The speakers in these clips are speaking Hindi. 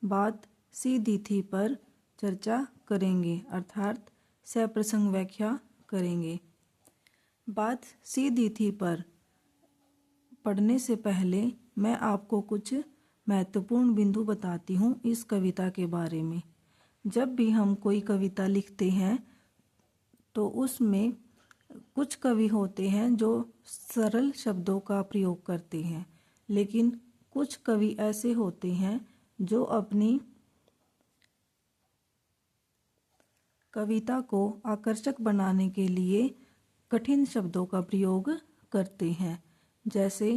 बात सीधी थी पर चर्चा करेंगे, अर्थात सप्रसंग व्याख्या करेंगे। बात सीधी थी पर पढ़ने से पहले मैं आपको कुछ महत्वपूर्ण बिंदु बताती हूँ इस कविता के बारे में। जब भी हम कोई कविता लिखते हैं तो उसमें कुछ कवि होते हैं जो सरल शब्दों का प्रयोग करते हैं, लेकिन कुछ कवि ऐसे होते हैं जो अपनी कविता को आकर्षक बनाने के लिए कठिन शब्दों का प्रयोग करते हैं। जैसे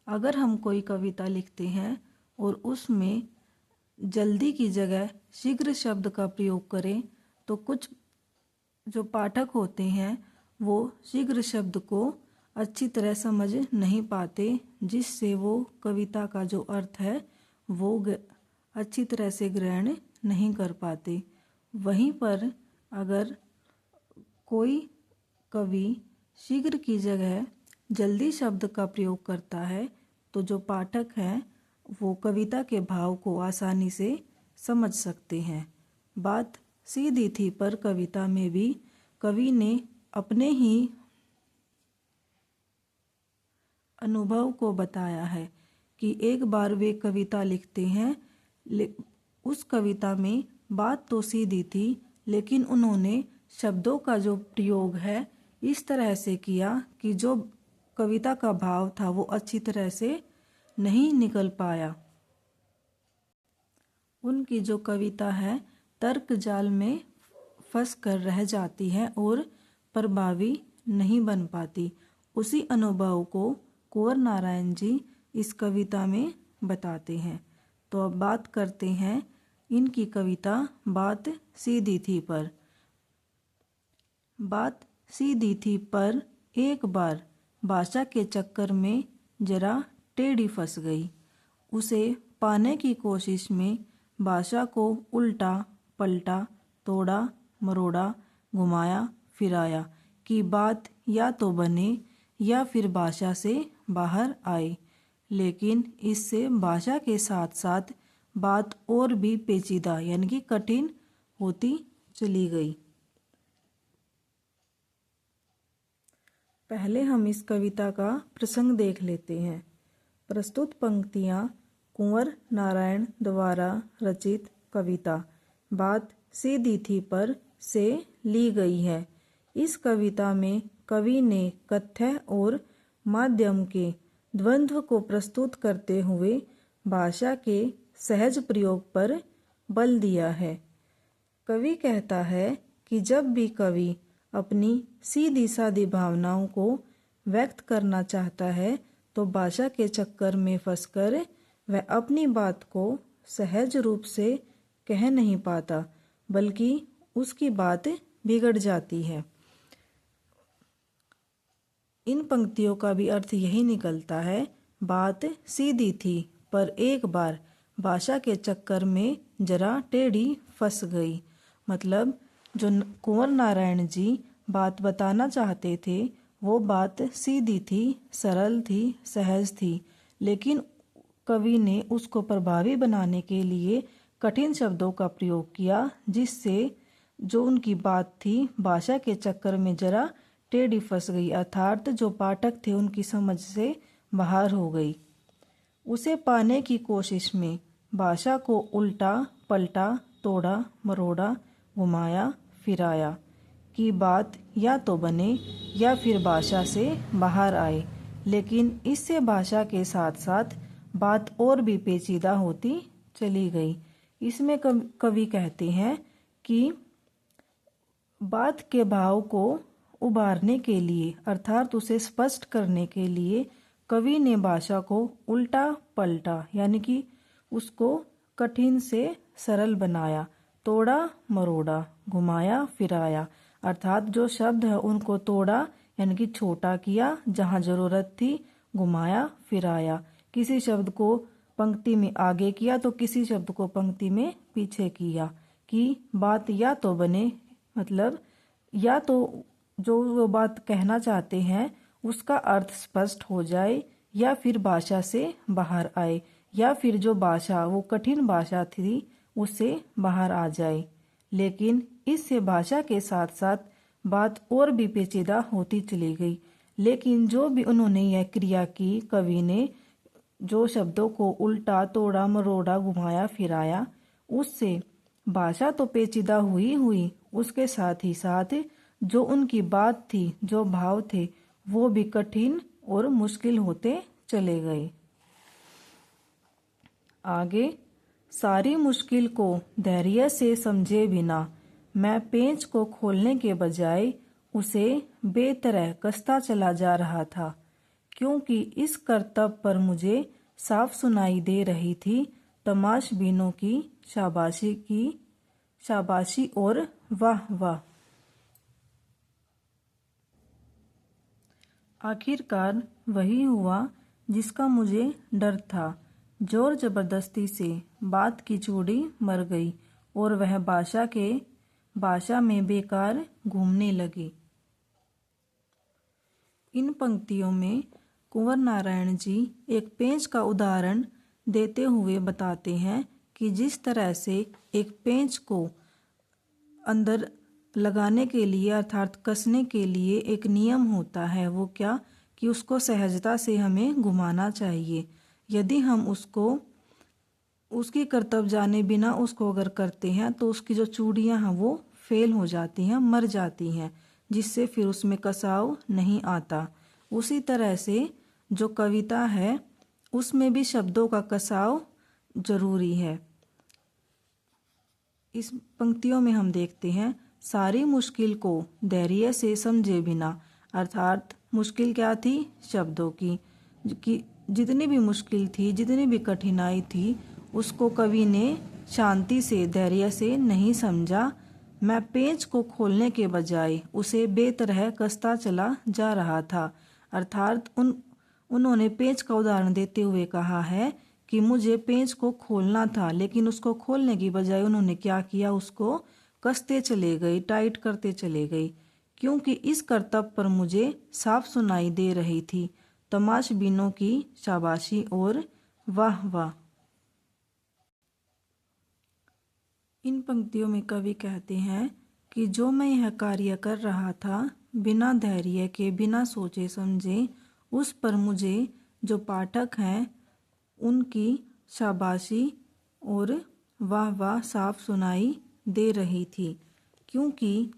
अगर हम कोई कविता लिखते हैं और उसमें जल्दी की जगह शीघ्र शब्द का प्रयोग करें तो कुछ जो पाठक होते हैं वो शीघ्र शब्द को अच्छी तरह समझ नहीं पाते, जिससे वो कविता का जो अर्थ है वो अच्छी तरह से ग्रहण नहीं कर पाते। वहीं पर अगर कोई कवि शीघ्र की जगह जल्दी शब्द का प्रयोग करता है तो जो पाठक हैं वो कविता के भाव को आसानी से समझ सकते हैं। बात सीधी थी पर कविता में भी कवि ने अपने ही अनुभव को बताया है कि एक बार वे कविता लिखते हैं, उस कविता में बात तो सीधी थी लेकिन उन्होंने शब्दों का जो प्रयोग है इस तरह से किया कि जो कविता का भाव था वो अच्छी तरह से नहीं निकल पाया। उनकी जो कविता है तर्क जाल में फंस कर रह जाती है और प्रभावी नहीं बन पाती। उसी अनुभव को कुंवर नारायण जी इस कविता में बताते हैं। तो अब बात करते हैं इनकी कविता बात सीधी थी पर। बात सीधी थी पर एक बार भाषा के चक्कर में जरा टेढ़ी फंस गई। उसे पाने की कोशिश में भाषा को उल्टा पलटा, तोड़ा मरोड़ा, घुमाया फिराया कि बात या तो बने या फिर भाषा से बाहर आए। लेकिन इससे भाषा के साथ साथ बात और भी पेचीदा यानी कि कठिन होती चली गई। पहले हम इस कविता का प्रसंग देख लेते हैं। प्रस्तुत पंक्तियाँ कुंवर नारायण द्वारा रचित कविता बात सीधी थी पर से ली गई है। इस कविता में कवि ने कथ्य और माध्यम के द्वंद्व को प्रस्तुत करते हुए भाषा के सहज प्रयोग पर बल दिया है। कवि कहता है कि जब भी कवि अपनी सीधी सादी भावनाओं को व्यक्त करना चाहता है तो भाषा के चक्कर में फंसकर वह अपनी बात को सहज रूप से कह नहीं पाता, बल्कि उसकी बात बिगड़ जाती है। इन पंक्तियों का भी अर्थ यही निकलता है, बात सीधी थी पर एक बार भाषा के चक्कर में जरा टेढ़ी फंस गई। मतलब जो कुंवर नारायण जी बात बताना चाहते थे वो बात सीधी थी, सरल थी, सहज थी, लेकिन कवि ने उसको प्रभावी बनाने के लिए कठिन शब्दों का प्रयोग किया, जिससे जो उनकी बात थी भाषा के चक्कर में जरा टेढ़ी फंस गई, अर्थात जो पाठक थे उनकी समझ से बाहर हो गई। उसे पाने की कोशिश में भाषा को उल्टा पलटा, तोड़ा मरोड़ा, घुमाया फिराया कि बात या तो बने या फिर भाषा से बाहर आए। लेकिन इससे भाषा के साथ साथ बात और भी पेचीदा होती चली गई। इसमें कवि कहते हैं कि बात के भाव को उभारने के लिए अर्थात उसे स्पष्ट करने के लिए कवि ने भाषा को उल्टा पलटा यानी कि उसको कठिन से सरल बनाया, तोड़ा मरोड़ा, घुमाया फिराया, अर्थात जो शब्द है उनको तोड़ा यानी कि छोटा किया जहाँ जरूरत थी, घुमाया फिराया, किसी शब्द को पंक्ति में आगे किया तो किसी शब्द को पंक्ति में पीछे किया कि बात या तो बने, मतलब या तो जो वो बात कहना चाहते हैं उसका अर्थ स्पष्ट हो जाए या फिर भाषा से बाहर आए, या फिर जो भाषा वो कठिन भाषा थी उससे बाहर आ जाए। लेकिन इससे भाषा के साथ साथ बात और भी पेचीदा होती चली गई। लेकिन जो भी उन्होंने यह क्रिया की, कवि ने जो शब्दों को उल्टा तोड़ा मरोड़ा घुमाया फिराया, उससे भाषा तो पेचीदा हुई, उसके साथ ही साथ जो उनकी बात थी, जो भाव थे, वो भी कठिन और मुश्किल होते चले गए। आगे, सारी मुश्किल को धैर्य से समझे बिना मैं पेंच को खोलने के बजाय उसे बेतरह कसता चला जा रहा था, क्योंकि इस करतब पर मुझे साफ सुनाई दे रही थी तमाशबीनों की शाबाशी और वाह वाह। आखिरकार वही हुआ जिसका मुझे डर था। जोर जबरदस्ती से बात की चूड़ी मर गई और वह भाषा में बेकार घूमने लगी। इन पंक्तियों में कुंवर नारायण जी एक पेंच का उदाहरण देते हुए बताते हैं कि जिस तरह से एक पेंच को अंदर लगाने के लिए अर्थात कसने के लिए एक नियम होता है, वो क्या कि उसको सहजता से हमें घुमाना चाहिए। यदि हम उसकी करतब जाने बिना उसको अगर करते हैं तो उसकी जो चूड़ियां हैं वो फेल हो जाती हैं, मर जाती हैं, जिससे फिर उसमें कसाव नहीं आता। उसी तरह से जो कविता है उसमें भी शब्दों का कसाव जरूरी है। इस पंक्तियों में हम देखते हैं, सारी मुश्किल को धैर्य से समझे बिना, अर्थात मुश्किल क्या थी? शब्दों की, कि जितनी भी मुश्किल थी, जितनी भी कठिनाई थी, उसको कवि ने शांति से धैर्य से नहीं समझा। मैं पेंच को खोलने के बजाय उसे बेतरह कसता चला जा रहा था। अर्थात उन्होंने पेंच का उदाहरण देते हुए कहा है कि मुझे पेंच को खोलना था, लेकिन उसको खोलने की बजाय उन्होंने क्या किया? उसको कसते चले गए, टाइट करते चले गए, क्योंकि इस करतब पर मुझे साफ सुनाई दे रही थी तमाशबीनों की शाबाशी और वाह वाह। इन पंक्तियों में कवि कहते हैं कि जो मैं यह कार्य कर रहा था बिना धैर्य के, बिना सोचे समझे, उस पर मुझे जो पाठक हैं उनकी शाबाशी और वाह वाह साफ सुनाई दे रही थी, क्योंकि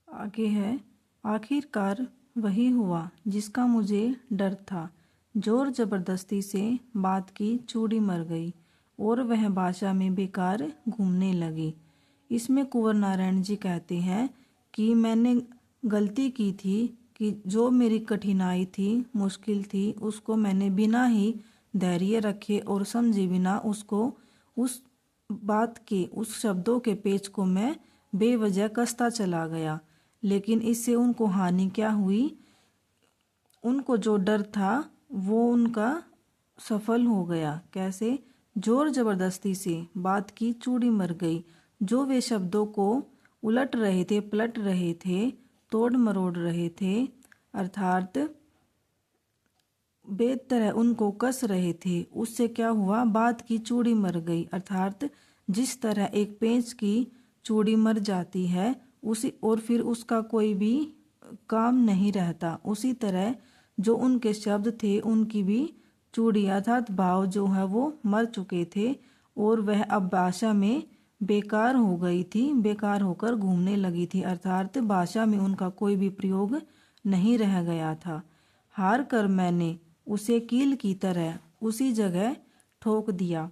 आगे है, आखिरकार वही हुआ जिसका मुझे डर था। जोर जबरदस्ती से बात की चूड़ी मर गई और वह भाषा में बेकार घूमने लगी। इसमें कुंवर नारायण जी कहते हैं कि मैंने गलती की थी कि जो मेरी कठिनाई थी, मुश्किल थी, उसको मैंने बिना ही धैर्य रखे और समझे बिना उसको, उस बात के, उस शब्दों के पेच को मैं बेवजह कसता चला गया। लेकिन इससे उनको हानि क्या हुई? उनको जो डर था वो उनका सफल हो गया। कैसे? जोर जबरदस्ती से बात की चूड़ी मर गई। जो वे शब्दों को उलट रहे थे, पलट रहे थे, तोड़ मरोड़ रहे थे, अर्थात बेतरह उनको कस रहे थे, उससे क्या हुआ? बात की चूड़ी मर गई। अर्थात जिस तरह एक पेंच की चूड़ी मर जाती है उसी, और फिर उसका कोई भी काम नहीं रहता, उसी तरह जो उनके शब्द थे उनकी भी चूड़ी अर्थात भाव जो है वो मर चुके थे और वह अब भाषा में बेकार हो गई थी, बेकार होकर घूमने लगी थी। अर्थात भाषा में उनका कोई भी प्रयोग नहीं रह गया था। हार कर मैंने उसे कील की तरह उसी जगह ठोक दिया।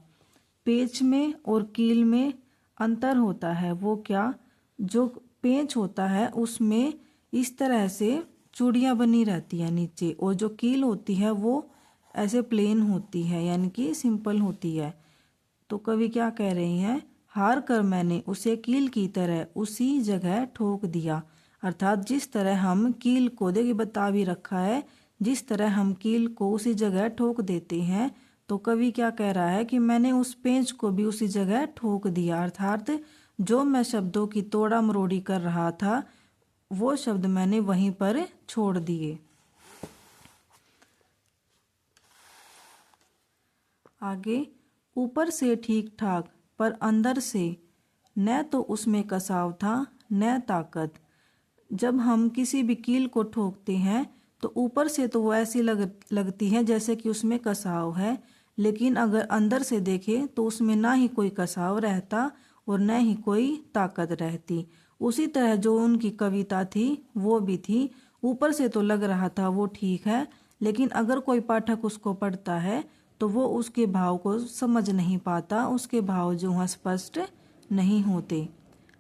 पेच में और कील में अंतर होता है। वो क्या? जो पेंच होता है उसमें इस तरह से चूड़ियाँ बनी रहती है नीचे, और जो कील होती है वो ऐसे प्लेन होती है, यानी कि सिंपल होती है। तो कवि क्या कह रहे हैं? हार कर मैंने उसे कील की तरह उसी जगह ठोक दिया। अर्थात जिस तरह हम कील को, देखिए बता भी रखा है, जिस तरह हम कील को उसी जगह ठोक देते हैं, तो कवि क्या कह रहा है कि मैंने उस पेंच को भी उसी जगह ठोक दिया। अर्थात जो मैं शब्दों की तोड़ा मरोड़ी कर रहा था वो शब्द मैंने वहीं पर छोड़ दिए। आगे, ऊपर से ठीक ठाक पर अंदर से न तो उसमें कसाव था न ताकत। जब हम किसी भी कील को ठोकते हैं तो ऊपर से तो वो ऐसी लगती है जैसे कि उसमें कसाव है, लेकिन अगर अंदर से देखें तो उसमें ना ही कोई कसाव रहता और न ही कोई ताकत रहती। उसी तरह जो उनकी कविता थी वो भी थी, ऊपर से तो लग रहा था वो ठीक है, लेकिन अगर कोई पाठक उसको पढ़ता है तो वो उसके भाव को समझ नहीं पाता, उसके भाव जो हैं स्पष्ट नहीं होते।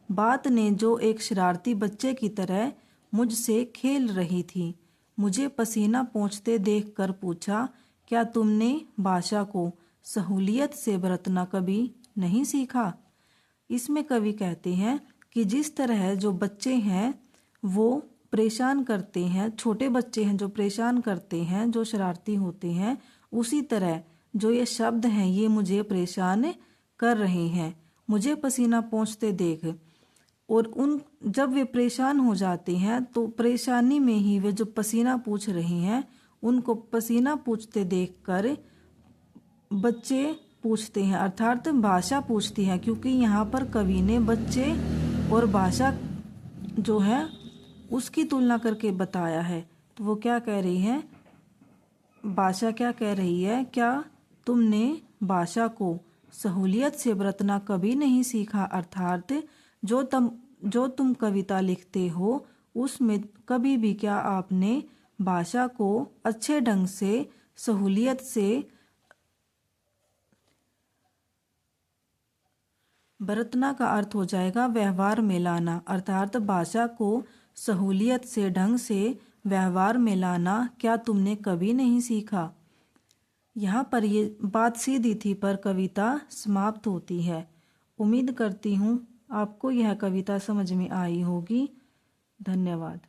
बात ने जो एक शरारती बच्चे की तरह मुझसे खेल रही थी, मुझे पसीना पोंछते देखकर पूछा, क्या तुमने भाषा को सहूलियत से बरतना कभी नहीं सीखा? इसमें कवि कहते हैं कि जिस तरह जो बच्चे हैं वो परेशान करते हैं, छोटे बच्चे हैं जो परेशान करते हैं, जो शरारती होते हैं, उसी तरह जो ये शब्द हैं ये मुझे परेशान कर रहे हैं। मुझे पसीना पोंछते देख, और उन जब वे परेशान हो जाते हैं तो परेशानी में ही वे जो पसीना पूछ रहे हैं उनको पसीना पूछते देखकर बच्चे पूछते हैं, अर्थात भाषा पूछती है, क्योंकि यहाँ पर कवि ने बच्चे और भाषा जो है उसकी तुलना करके बताया है। तो वो क्या कह रही है, भाषा क्या कह रही है, क्या तुमने भाषा को सहूलियत से बरतना कभी नहीं सीखा? अर्थात जो तुम कविता लिखते हो उसमें कभी भी क्या आपने भाषा को अच्छे ढंग से सहूलियत से बरतना का अर्थ हो जाएगा व्यवहार में लाना, अर्थात भाषा को सहूलियत से ढंग से व्यवहार में लाना क्या तुमने कभी नहीं सीखा? यहाँ पर ये बात सीधी थी पर कविता समाप्त होती है। उम्मीद करती हूँ आपको यह कविता समझ में आई होगी। धन्यवाद।